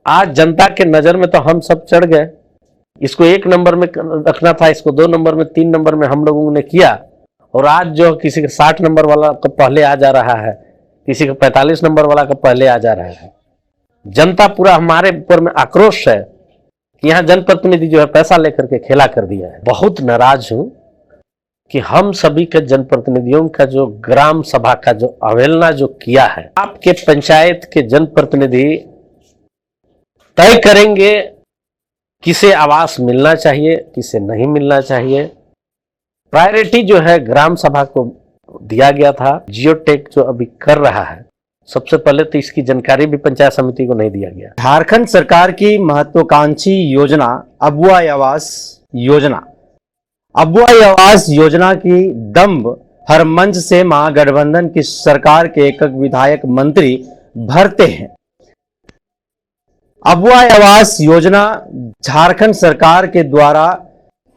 आज जनता के नजर में तो हम सब चढ़ गए। इसको 1 नंबर में रखना था, इसको 2 नंबर में, 3 नंबर में हम लोगों ने किया, और आज जो किसी का 60 नंबर वाला का पहले आ जा रहा है, किसी का 45 नंबर वाला का पहले आ जा रहा है। जनता पूरा हमारे ऊपर में आक्रोश है कि यहाँ जनप्रतिनिधि जो है पैसा लेकर के खेला कर दिया है। बहुत नाराज हूं कि हम सभी के जनप्रतिनिधियों का जो ग्राम सभा का जो अवहेलना जो किया है। आपके पंचायत के जनप्रतिनिधि तय करेंगे किसे आवास मिलना चाहिए, किसे नहीं मिलना चाहिए। प्रायोरिटी जो है ग्राम सभा को दिया गया था। जियोटेक जो अभी कर रहा है, सबसे पहले तो इसकी जानकारी भी पंचायत समिति को नहीं दिया गया। झारखंड सरकार की महत्वाकांक्षी योजना अबुआ आवास योजना। अबुआ आवास योजना की दम्भ हर मंच से महागठबंधन की सरकार के एक विधायक मंत्री भरते हैं। अबुआ आवास योजना झारखंड सरकार के द्वारा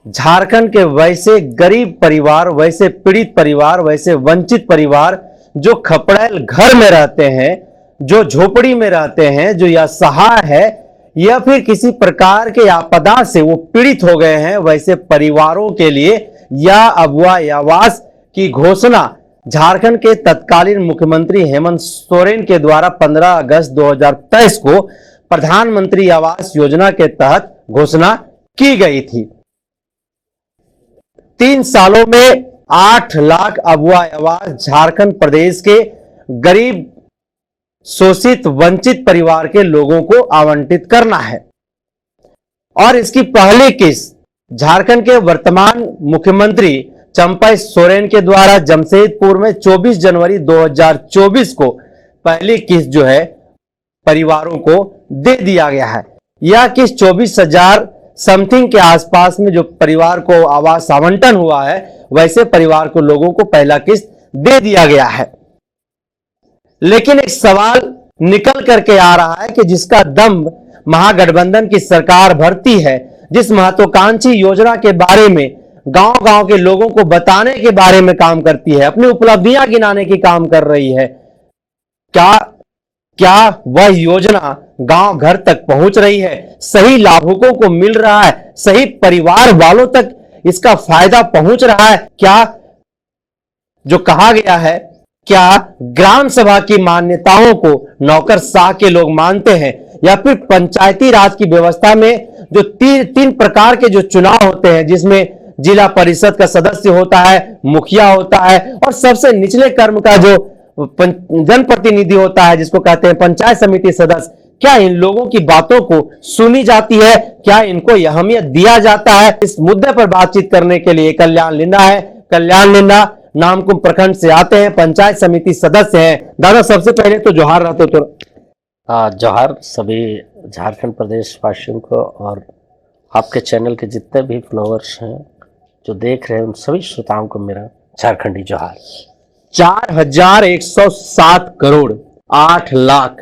झारखंड के वैसे गरीब परिवार, वैसे पीड़ित परिवार, वैसे वंचित परिवार जो खपड़ैल घर में रहते हैं, जो झोपड़ी में रहते हैं, जो या असहाय है या फिर किसी प्रकार के आपदा से वो पीड़ित हो गए हैं, वैसे परिवारों के लिए यह अबुआ आवास की घोषणा झारखंड के तत्कालीन मुख्यमंत्री हेमंत सोरेन के द्वारा 15 अगस्त 2023 को प्रधानमंत्री आवास योजना के तहत घोषणा की गई थी। 3 सालों में 8 लाख अबुआ आवास झारखंड प्रदेश के गरीब, शोषित, वंचित परिवार के लोगों को आवंटित करना है। और इसकी पहली किस्त झारखंड के वर्तमान मुख्यमंत्री चंपई सोरेन के द्वारा जमशेदपुर में 24 जनवरी 2024 को पहली किस्त जो है परिवारों को दे दिया गया है। यह किस्त 24,000 समथिंग के आसपास में जो परिवार को आवास आवंटन हुआ है, वैसे परिवार को लोगों को पहला किस्त दे दिया गया है। लेकिन एक सवाल निकल करके आ रहा है कि जिसका दम्भ महागठबंधन की सरकार भरती है, जिस महत्वाकांक्षी योजना के बारे में गांव-गांव के लोगों को बताने के बारे में काम करती है, अपनी उपलब्धियां गिनाने की काम कर रही है, क्या वह योजना गांव घर तक पहुंच रही है, सही लाभुकों को मिल रहा है, सही परिवार वालों तक इसका फायदा पहुंच रहा है? क्या जो कहा गया है, क्या ग्राम सभा की मान्यताओं को नौकरशाह के लोग मानते हैं, या फिर पंचायती राज की व्यवस्था में जो तीन प्रकार के जो चुनाव होते हैं, जिसमें जिला परिषद का सदस्य होता है, मुखिया होता है, और सबसे निचले क्रम का जो जनप्रतिनिधि होता है, जिसको कहते हैं पंचायत समिति सदस्य, क्या इन लोगों की बातों को सुनी जाती है? क्या इनको अहमियत दिया जाता है? इस मुद्दे पर बातचीत करने के लिए कल्याण लिंडा है। कल्याण लिंडा नामकुम प्रखंड से आते हैं, पंचायत समिति सदस्य हैं। दादा, सबसे पहले तो जोहार रहते तो जोहार सभी झारखंड प्रदेश वासियों को, और आपके चैनल के जितने भी फॉलोअर्स हैं जो देख रहे हैं, उन सभी श्रोताओं को मेरा झारखंडी जोहार। 4,107 करोड़ 8 लाख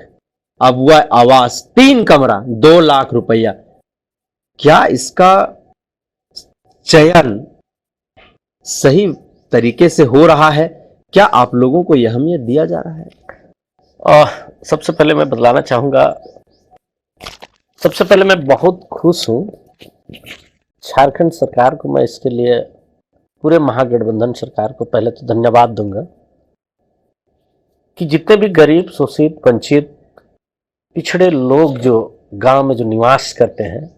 अबुआ आवास, 3 कमरा 2 लाख रुपया। क्या इसका चयन सही तरीके से हो रहा है? क्या आप लोगों को यह अहमियत दिया जा रहा है? सबसे पहले मैं बतलाना चाहूंगा, सबसे पहले मैं बहुत खुश हूं झारखंड सरकार को। मैं इसके लिए पूरे महागठबंधन सरकार को पहले तो धन्यवाद दूंगा कि जितने भी गरीब, शोषित, वंचित, पिछड़े लोग जो गांव में जो निवास करते हैं,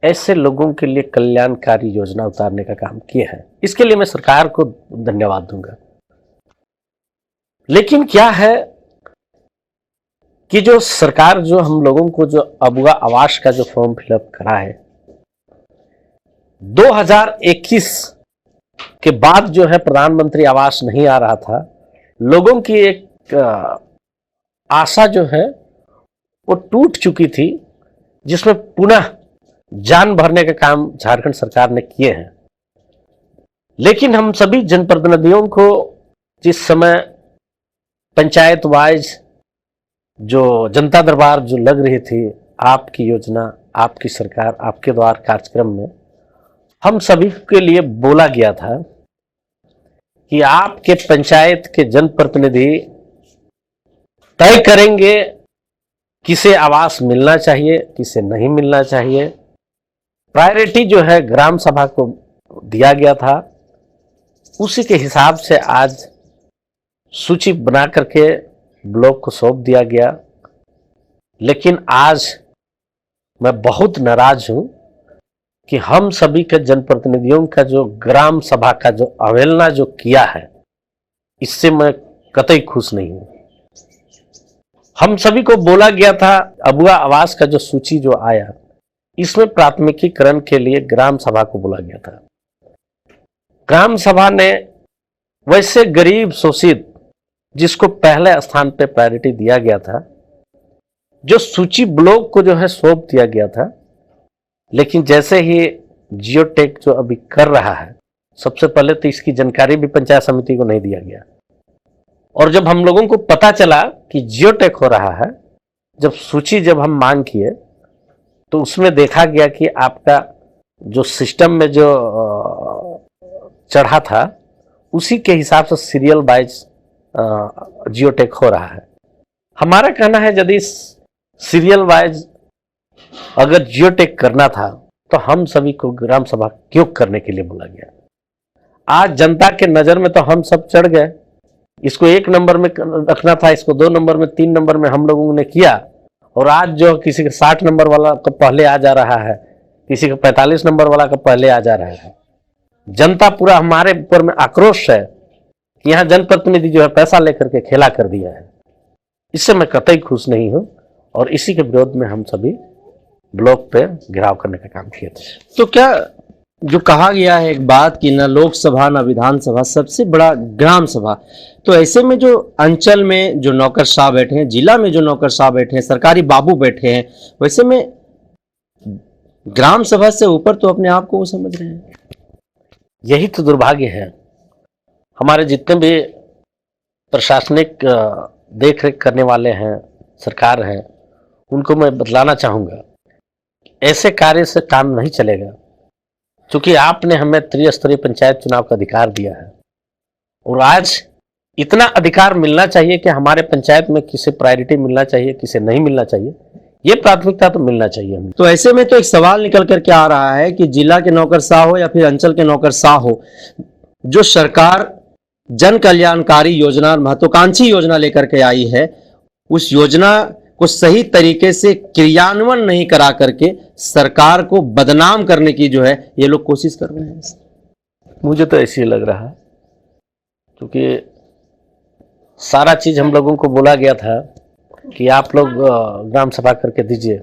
ऐसे लोगों के लिए कल्याणकारी योजना उतारने का काम किए हैं। इसके लिए मैं सरकार को धन्यवाद दूंगा। लेकिन क्या है कि जो सरकार जो हम लोगों को जो अबुआ आवास का जो फॉर्म फिलअप करा है, 2021 के बाद जो है प्रधानमंत्री आवास नहीं आ रहा था। लोगों की एक आशा जो है वो टूट चुकी थी, जिसमें पुनः जान भरने का काम झारखंड सरकार ने किए हैं। लेकिन हम सभी जनप्रतिनिधियों को जिस समय पंचायत वाइज जो जनता दरबार जो लग रही थी, आपकी योजना, आपकी सरकार, आपके द्वार कार्यक्रम में हम सभी के लिए बोला गया था कि आपके पंचायत के जनप्रतिनिधि तय करेंगे किसे आवास मिलना चाहिए, किसे नहीं मिलना चाहिए। प्रायोरिटी जो है ग्राम सभा को दिया गया था, उसी के हिसाब से आज सूची बना करके ब्लॉक को सौंप दिया गया। लेकिन आज मैं बहुत नाराज हूं कि हम सभी के जनप्रतिनिधियों का जो ग्राम सभा का जो अवहेलना जो किया है, इससे मैं कतई खुश नहीं हूं। हम सभी को बोला गया था अबुआ आवास का जो सूची जो आया, इसमें प्राथमिकीकरण के लिए ग्राम सभा को बोला गया था। ग्राम सभा ने वैसे गरीब शोषित जिसको पहले स्थान पे प्रायोरिटी दिया गया था, जो सूची ब्लॉक को जो है सौंप दिया गया था। लेकिन जैसे ही जियोटेक जो अभी कर रहा है, सबसे पहले तो इसकी जानकारी भी पंचायत समिति को नहीं दिया गया। और जब हम लोगों को पता चला कि जियोटेक हो रहा है, जब हम मांग किए तो उसमें देखा गया कि आपका जो सिस्टम में जो चढ़ा था, उसी के हिसाब से सीरियल वाइज जियोटेक हो रहा है। हमारा कहना है यदि सीरियल वाइज अगर जियोटेक करना था तो हम सभी को ग्राम सभा क्यों करने के लिए बोला गया। आज जनता के नजर में तो हम सब चढ़ गए। इसको 1 नंबर में रखना था, इसको 2 नंबर में, 3 नंबर में हम लोगों ने किया। और आज जो किसी का 60 नंबर वाला का पहले आ जा रहा है, किसी का 45 नंबर वाला का पहले आ जा रहा है। जनता पूरा हमारे ऊपर में आक्रोश है कि यहाँ जनप्रतिनिधि जो है पैसा लेकर के खेला कर दिया है। इससे मैं कतई खुश नहीं हूं और इसी के विरोध में हम सभी ब्लॉक पे घेराव करने का काम किए थे। तो क्या जो कहा गया है एक बात कि न लोकसभा न विधानसभा, सबसे बड़ा ग्राम सभा, तो ऐसे में जो अंचल में जो नौकरशाह बैठे हैं, जिला में जो नौकरशाह बैठे हैं, सरकारी बाबू बैठे हैं, वैसे में ग्राम सभा से ऊपर तो अपने आप को वो समझ रहे हैं। यही तो दुर्भाग्य है। हमारे जितने भी प्रशासनिक देख रेख करने वाले हैं, सरकार है, उनको मैं बतलाना चाहूँगा, ऐसे कार्य से काम नहीं चलेगा। क्योंकि आपने हमें त्रिस्तरीय पंचायत चुनाव का अधिकार दिया है और आज इतना अधिकार मिलना चाहिए कि हमारे पंचायत में किसे प्रायोरिटी मिलना चाहिए, किसे नहीं मिलना चाहिए, ये प्राथमिकता तो मिलना चाहिए हमें। तो ऐसे में तो एक सवाल निकल कर के आ रहा है कि जिला के नौकरशाह हो या फिर अंचल के नौकरशाह हो, जो सरकार जन कल्याणकारी योजना और महत्वाकांक्षी योजना लेकर के आई है, उस योजना को सही तरीके से क्रियान्वयन नहीं करा करके सरकार को बदनाम करने की जो है ये लोग कोशिश कर रहे हैं। मुझे तो ऐसे ही लग रहा है, क्योंकि सारा चीज हम लोगों को बोला गया था कि आप लोग ग्राम सभा करके दीजिए,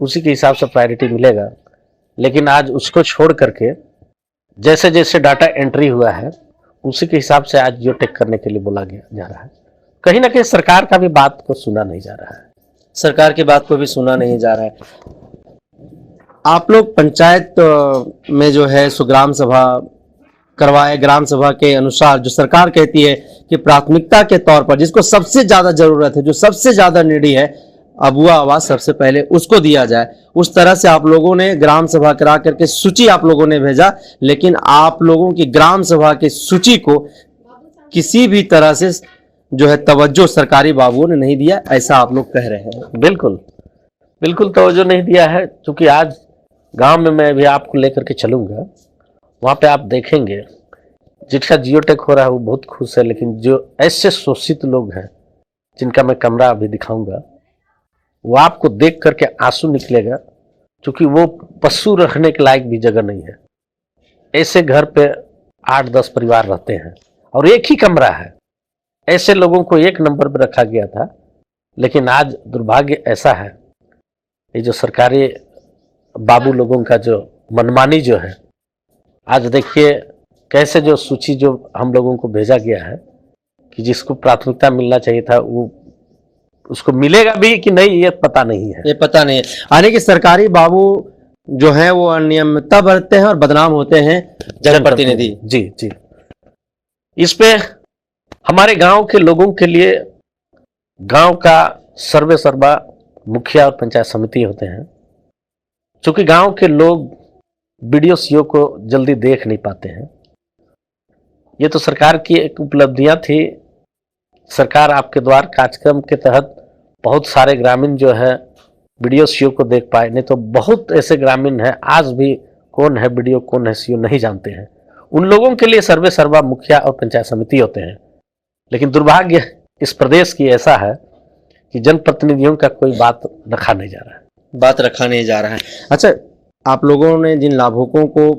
उसी के हिसाब से प्रायोरिटी मिलेगा। लेकिन आज उसको छोड़ करके जैसे जैसे डाटा एंट्री हुआ है, उसी के हिसाब से आज जियोटेक करने के लिए बोला गया जा रहा है। कहीं ना कहीं सरकार का भी बात को सुना नहीं जा रहा है। सरकार की बात को भी सुना नहीं जा रहा है। आप लोग पंचायत में जो है सो ग्राम सभा करवाए, ग्राम सभा के अनुसार जो सरकार कहती है कि प्राथमिकता के तौर पर जिसको सबसे ज्यादा जरूरत है, जो सबसे ज्यादा नीडी है, अबुआ आवास सबसे पहले उसको दिया जाए, उस तरह से आप लोगों ने ग्राम सभा करा करके सूची आप लोगों ने भेजा। लेकिन आप लोगों की ग्राम सभा की सूची को किसी भी तरह से जो है तवज्जो सरकारी बाबुओं ने नहीं दिया, ऐसा आप लोग कह रहे हैं। बिल्कुल बिल्कुल तवज्जो नहीं दिया है। क्योंकि आज गांव में मैं भी आपको लेकर के चलूंगा, वहां पे आप देखेंगे जिसका जियोटेक हो रहा है वो बहुत खुश है। लेकिन जो ऐसे शोषित लोग हैं, जिनका मैं कमरा अभी दिखाऊंगा, वो आपको देख करके आंसू निकलेगा, क्योंकि वो पशु रखने के लायक भी जगह नहीं है। ऐसे घर पे 8-10 परिवार रहते हैं और एक ही कमरा है। ऐसे लोगों को 1 नंबर पर रखा गया था। लेकिन आज दुर्भाग्य ऐसा है, ये जो सरकारी बाबू लोगों का जो मनमानी जो है, आज देखिए कैसे जो सूची जो हम लोगों को भेजा गया है कि जिसको प्राथमिकता मिलना चाहिए था वो उसको मिलेगा भी कि नहीं, ये पता नहीं है। ये पता नहीं है। यानी कि सरकारी बाबू जो है वो अनियमितता बरतते हैं और बदनाम होते हैं जनप्रतिनिधि। जी जी। इस पे हमारे गांव के लोगों के लिए गांव का सर्वे सर्वा मुखिया और पंचायत समिति होते हैं। क्योंकि गांव के लोग वीडियो सीओ को जल्दी देख नहीं पाते हैं। ये तो सरकार की एक उपलब्धियां थी। सरकार आपके द्वार कार्यक्रम के तहत बहुत सारे ग्रामीण जो है वीडियो सीओ को देख पाए, नहीं तो बहुत ऐसे ग्रामीण हैं आज भी कौन है वीडियो कौन है सीओ नहीं जानते हैं। उन लोगों के लिए सर्वे सर्वा मुखिया और पंचायत समिति होते हैं। लेकिन दुर्भाग्य इस प्रदेश की ऐसा है कि जनप्रतिनिधियों का कोई बात रखा नहीं जा रहा है। बात रखा नहीं जा रहा है। अच्छा, आप लोगों ने जिन लाभुकों को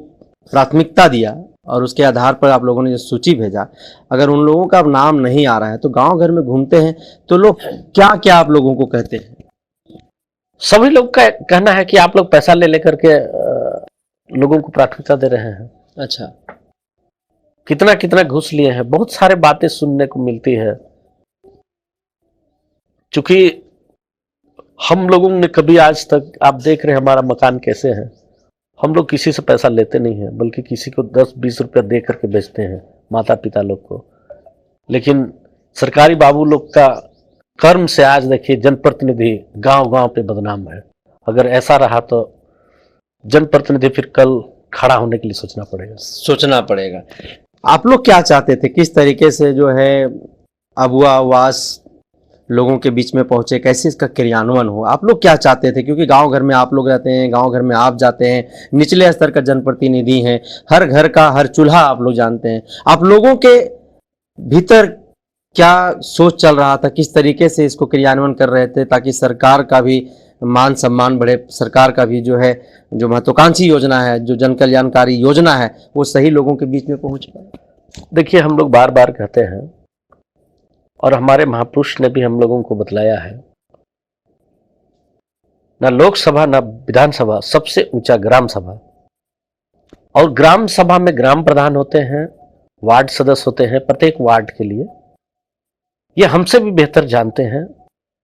प्राथमिकता दिया और उसके आधार पर आप लोगों ने जो सूची भेजा, अगर उन लोगों का नाम नहीं आ रहा है तो गांव घर में घूमते हैं तो लोग क्या क्या आप लोगों को कहते हैं? सभी लोग का कहना है कि आप लोग पैसा ले लेकर के लोगों को प्राथमिकता दे रहे हैं। अच्छा, कितना कितना घूस लिए हैं, बहुत सारे बातें सुनने को मिलती है। चूंकि हम लोगों ने कभी आज तक, आप देख रहे हैं हमारा मकान कैसे है, हम लोग किसी से पैसा लेते नहीं है, बल्कि किसी को 10-20 रुपया दे करके बेचते हैं, माता पिता लोग को। लेकिन सरकारी बाबू लोग का कर्म से आज देखिए जनप्रतिनिधि गांव गांव पे बदनाम है। अगर ऐसा रहा तो जनप्रतिनिधि फिर कल खड़ा होने के लिए सोचना पड़ेगा। आप लोग क्या चाहते थे, किस तरीके से जो है अबुआ आवास लोगों के बीच में पहुंचे, कैसे इसका क्रियान्वयन हो? आप लोग क्या चाहते थे? क्योंकि गांव घर में आप लोग रहते हैं, गांव घर में आप जाते हैं, निचले स्तर का जनप्रतिनिधि हैं, हर घर का हर चूल्हा आप लोग जानते हैं। आप लोगों के भीतर क्या सोच चल रहा था, किस तरीके से इसको क्रियान्वयन कर रहे थे ताकि सरकार का भी मान सम्मान बढ़े, सरकार का भी जो है जो महत्वाकांक्षी योजना है, जो जन कल्याणकारी योजना है, वो सही लोगों के बीच में पहुंच पाए? देखिए, हम लोग बार बार कहते हैं और हमारे महापुरुष ने भी हम लोगों को बतलाया है, ना लोकसभा ना विधानसभा, सबसे ऊंचा ग्राम सभा। और ग्राम सभा में ग्राम प्रधान होते हैं, वार्ड सदस्य होते हैं प्रत्येक वार्ड के लिए। ये हमसे भी बेहतर जानते हैं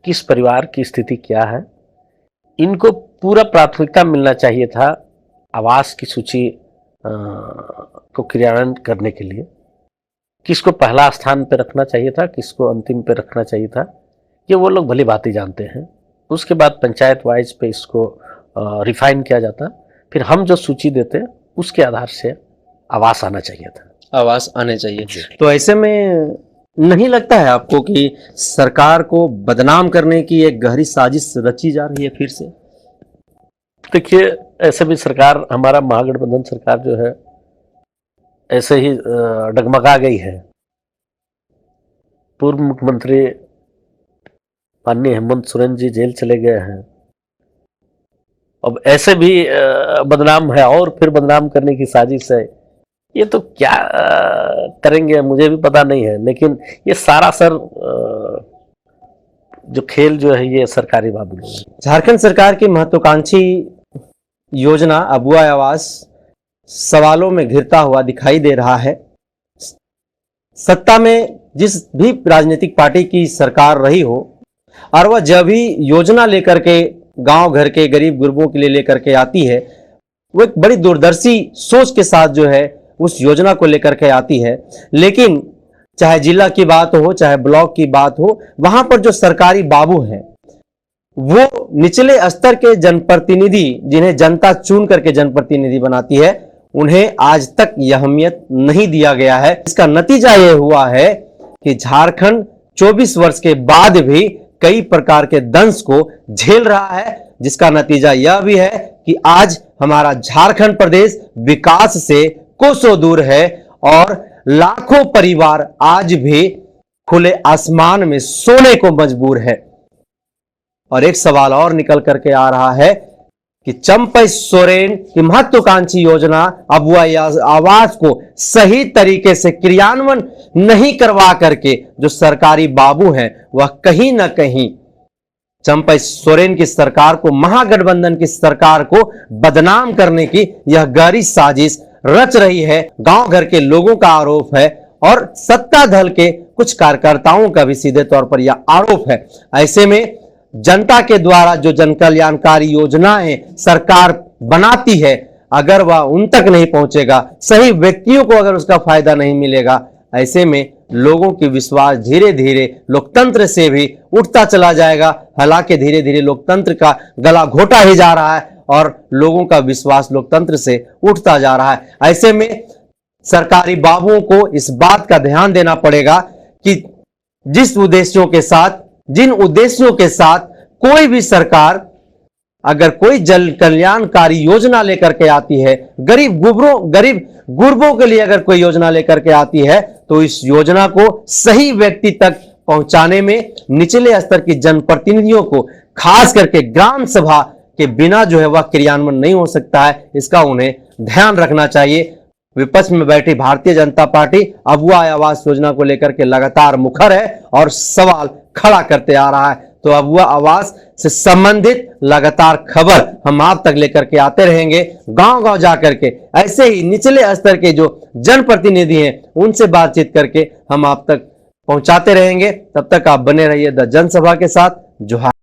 कि इस परिवार की स्थिति क्या है। इनको पूरा प्राथमिकता मिलना चाहिए था आवास की सूची को क्रियान्वयन करने के लिए। किसको पहला स्थान पे रखना चाहिए था, किसको अंतिम पे रखना चाहिए था, ये वो लोग भली भांति जानते हैं। उसके बाद पंचायत वाइज पे इसको रिफाइन किया जाता, फिर हम जो सूची देते उसके आधार से आवास आना चाहिए था। आवास आने चाहिए। तो ऐसे में नहीं लगता है आपको कि सरकार को बदनाम करने की एक गहरी साजिश रची जा रही है फिर से? देखिए, ऐसे भी सरकार, हमारा महागठबंधन सरकार जो है ऐसे ही डगमगा गई है। पूर्व मुख्यमंत्री माननीय हेमंत सोरेन जी जेल चले गए हैं। अब ऐसे भी बदनाम है और फिर बदनाम करने की साजिश है। ये तो क्या करेंगे मुझे भी पता नहीं है, लेकिन ये सारा सर जो खेल जो है ये सरकारी बाबू लोग हैं। झारखंड सरकार की महत्वाकांक्षी योजना अबुआ आवास सवालों में घिरता हुआ दिखाई दे रहा है। सत्ता में जिस भी राजनीतिक पार्टी की सरकार रही हो और वह जब भी योजना लेकर के गांव घर के गरीब गुरबों के लिए लेकर के आती है, वो एक बड़ी दूरदर्शी सोच के साथ जो है उस योजना को लेकर के आती है। लेकिन चाहे जिला की बात हो, चाहे ब्लॉक की बात हो, वहां पर जो सरकारी बाबू हैं वो निचले स्तर के जनप्रतिनिधि, जिन्हें जनता चुन करके जनप्रतिनिधि बनाती है, उन्हें आज तक यह अहमियत नहीं दिया गया है। इसका नतीजा यह हुआ है कि झारखंड 24 वर्ष के बाद भी कई प्रकार के दंश को झेल रहा है, जिसका नतीजा यह भी है कि आज हमारा झारखंड प्रदेश विकास से कोसों दूर है और लाखों परिवार आज भी खुले आसमान में सोने को मजबूर है। और एक सवाल और निकल करके आ रहा है कि चंपई सोरेन की महत्वाकांक्षी योजना अबुआ आवास को सही तरीके से क्रियान्वयन नहीं करवा करके जो सरकारी बाबू हैं वह कहीं ना कहीं चंपई सोरेन की सरकार को, महागठबंधन की सरकार को बदनाम करने की यह गहरी साजिश रच रही है। गांव घर के लोगों का आरोप है और सत्ता दल के कुछ कार्यकर्ताओं का भी सीधे तौर पर यह आरोप है। ऐसे में जनता के द्वारा जो जन कल्याणकारी योजनाएं सरकार बनाती है, अगर वह उन तक नहीं पहुंचेगा, सही व्यक्तियों को अगर उसका फायदा नहीं मिलेगा, ऐसे में लोगों की विश्वास धीरे धीरे लोकतंत्र से भी उठता चला जाएगा। हालांकि धीरे धीरे लोकतंत्र का गला घोटा ही जा रहा है और लोगों का विश्वास लोकतंत्र से उठता जा रहा है। ऐसे में सरकारी बाबुओं को इस बात का ध्यान देना पड़ेगा कि जिस उद्देश्यों के साथ जिन उद्देश्यों के साथ कोई भी सरकार अगर कोई जन कल्याणकारी योजना लेकर के आती है, गरीब गुरबों के लिए अगर कोई योजना लेकर के आती है, तो इस योजना को सही व्यक्ति तक पहुंचाने में निचले स्तर की जनप्रतिनिधियों को, खास करके ग्राम सभा के बिना जो है वह क्रियान्वयन नहीं हो सकता है। इसका उन्हें ध्यान रखना चाहिए। विपक्ष में बैठी भारतीय जनता पार्टी अबुआ आवास योजना को लेकर के लगातार मुखर है और सवाल खड़ा करते आ रहा है। तो अबुआ आवास से संबंधित लगातार खबर हम आप तक लेकर के आते रहेंगे। गांव-गांव जाकर के ऐसे ही निचले स्तर के जो जनप्रतिनिधि हैं उनसे बातचीत करके हम आप तक पहुंचाते रहेंगे। तब तक आप बने रहिए द जनसभा के साथ। जोहार।